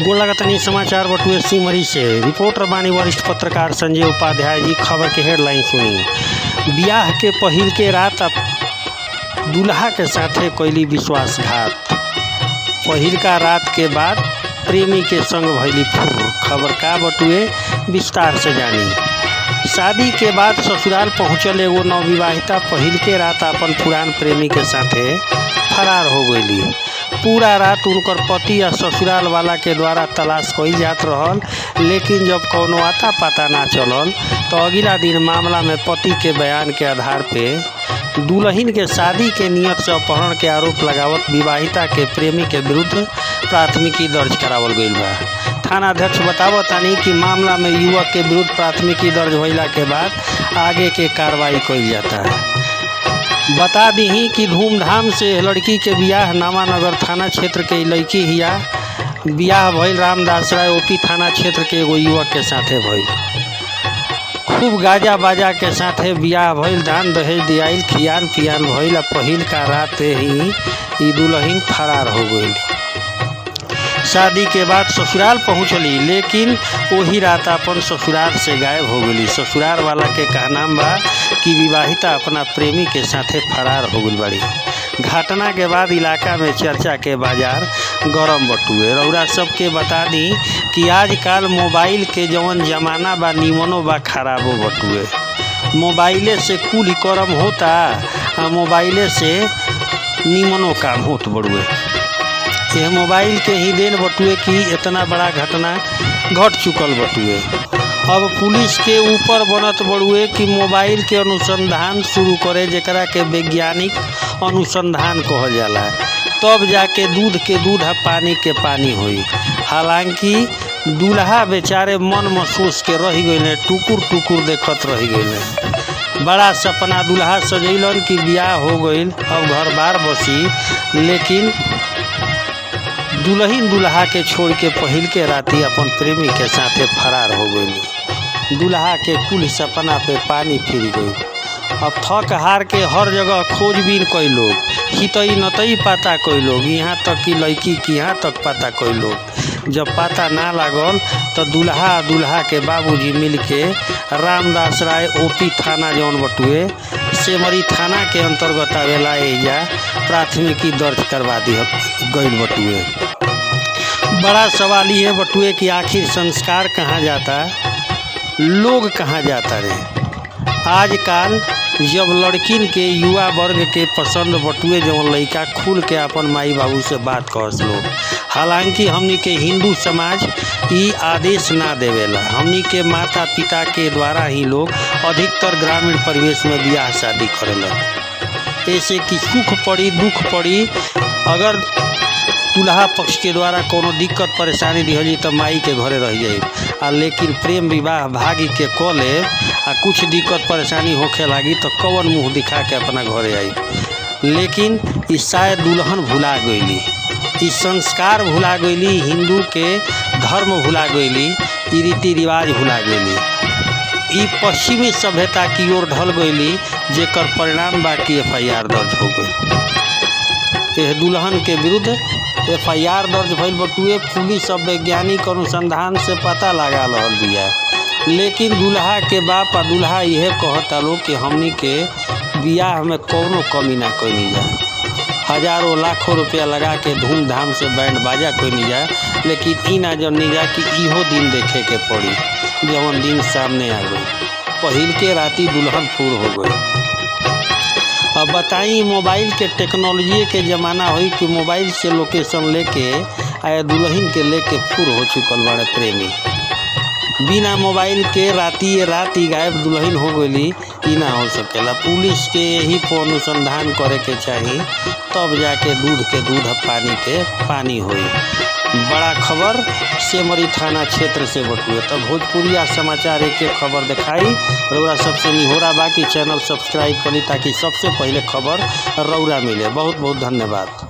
गोलागतनी समाचार बटुए सिमरी से रिपोर्टर बानी वरिष्ठ पत्रकार संजय उपाध्याय जी। खबर के हेडलाइन सुनी। ब्याह के पहिल के रात दूल्हा के साथे कैली विश्वासघात। पहिल का रात के बाद प्रेमी के संग भैली फुर। खबर का बटुए विस्तार से जानी। शादी के बाद ससुराल पहुँचल एगो नवविवाहिता पहिल के रात अपन पुरान प्रेमी के साथे फरार हो गईली। पूरा रात उनकर पति या ससुराल वाला के द्वारा तलाश कईल जात रहल, लेकिन जब कौनो आता पता ना चलल तो अगला दिन मामला में पति के बयान के आधार पे दुल्हन के शादी के नियत से अपहरण के आरोप लगावत विवाहिता के प्रेमी के विरुद्ध प्राथमिकी दर्ज करावल गईल बा। थानाध्यक्ष बतावतानी कि मामला में युवक के विरुद्ध प्राथमिकी दर्ज भइला के बाद आगे के कार्रवाई कईल जाता है। बता दी कि धूमधाम से लड़की के बियाह नामानगर थाना क्षेत्र के लड़की हिया बियाह भइल रामदास राय ओपी थाना क्षेत्र के एगो युवक के साथे भइल। खूब गाजा बाजा के साथे बियाह भइल, दान दहेज दियाइल, खियान पियान भइल। पहिल का रात ही दुल्हन फरार हो गई। शादी के बाद ससुराल पहुँचली, लेकिन वही रात अपन ससुराल से गायब हो गई। ससुराल वाला के कहनाम बा कि विवाहिता अपना प्रेमी के साथे फरार हो गई बड़ी। घटना के बाद इलाका में चर्चा के बाजार गरम बटुए। रउरा सबके बता दी कि आजकल मोबाइल के जवन जमाना बा निमनो बा खराबो बटुए। मोबाइले से कुल करम होता आ मोबाइले से निमनो काम होत बड़ुए। यह मोबाइल के ही देन बटुए कि इतना बड़ा घटना घट चुकल बटुए। अब पुलिस के ऊपर बनत बड़ुए कि मोबाइल के अनुसंधान शुरू करे, जेकरा के वैज्ञानिक अनुसंधान कहल जाला। तब जाके दूध के दूध आ पानी के पानी होई। हालांकि दूल्हा बेचारे मन महसूस के रह गए, टुकुर टुकुर देखत रह गए। बड़ा सपना दूल्हा सजैलन कि बियाह हो गईल, अब घर बार बसी, लेकिन दुल्हन दूल्हा के छोड़ के पहिल के राती अपन प्रेमी के साथे फरार हो गई। दूल्हा के कुल सपना पे पानी फिर गई। अब थक हार के हर जगह खोजबीन कई लोग, हितई नतई पता कई लोग, यहाँ तक कि लड़की की यहाँ तक पता कई लोग। जब पता ना लागल तो दूल्हा के बाबूजी मिल के रामदास राय ओपी थाना जौन बटुए सेमरी थाना के अंतर्गत आवेला एजा प्राथमिकी दर्ज करवा दी गईल बटुए। बड़ा सवाल ये बटुए कि आखिर संस्कार कहाँ जाता, लोग कहाँ जाता रे। आजकल जब लड़किन के युवा वर्ग के पसंद बटुए जवन लड़का खुल के अपन माई बाबू से बात कहस लोग। हालांकि हमनी के हिंदू समाज ई आदेश ना देवेला। हमनी के माता पिता के द्वारा ही लोग अधिकतर ग्रामीण परिवेश में बियाह शादी करेला। ऐसे कि सुख पड़ी दुख पड़ी, अगर दूल्हा पक्ष के द्वारा कोनो दिक्कत परेशानी दिहली तो माई के घरे रह जाई। लेकिन प्रेम विवाह भागी के कले आ कुछ दिक्कत परेशानी होखे लागी तो कवन मुँह दिखा के अपना घरे आई। लेकिन इस शायद दुल्हन भुला गईली, इस संस्कार भुला गईली, हिंदू के धर्म भुला गईली, ई रीति रिवाज भुला गईली। ई पश्चिमी सभ्यता की ओर ढल गईली, जेकर परिणाम बाकी FIR दर्ज हो गई। यह दुल्हन के विरुद्ध FIR दर्ज भइल बटुए। पुलिस अब वैज्ञानिक अनुसंधान से पता लगा रहल बिया, लेकिन दूल्हा के बाप आ दूल्हा यह कहता लोग कि हमनी के बियाह में कौनो कमी ना कइनी जा। हजारों लाखों रुपया लगा के धूमधाम से बैंड बाजा कइनी जा, लेकिन ई ना जनी जा कि इहो दिन देखे के पड़ी जवन दिन सामने आ गई। पहिल के राती दुल्हन फूर हो गई। अब बताई मोबाइल के टेक्नोलॉजी के ज़माना हुई कि मोबाइल से लोकेशन लेके आया दुल्हन के लेके फुर हो चुकल बड़े प्रेमी। बिना मोबाइल के राती गायब दुल्हन हो गई, ई ना हो सकेला। पुलिस के यही पर अनुसंधान करे के चाहिए, तब जाके दूध के दूध पानी के पानी होई। बड़ा खबर सेमरी थाना क्षेत्र से बटुए। तब भोजपुरिया समाचार एक खबर दिखाई। रउरा सबसे निहोरा बा कि चैनल सब्सक्राइब करी ताकि सबसे पहले खबर रउरा मिले। बहुत बहुत धन्यवाद।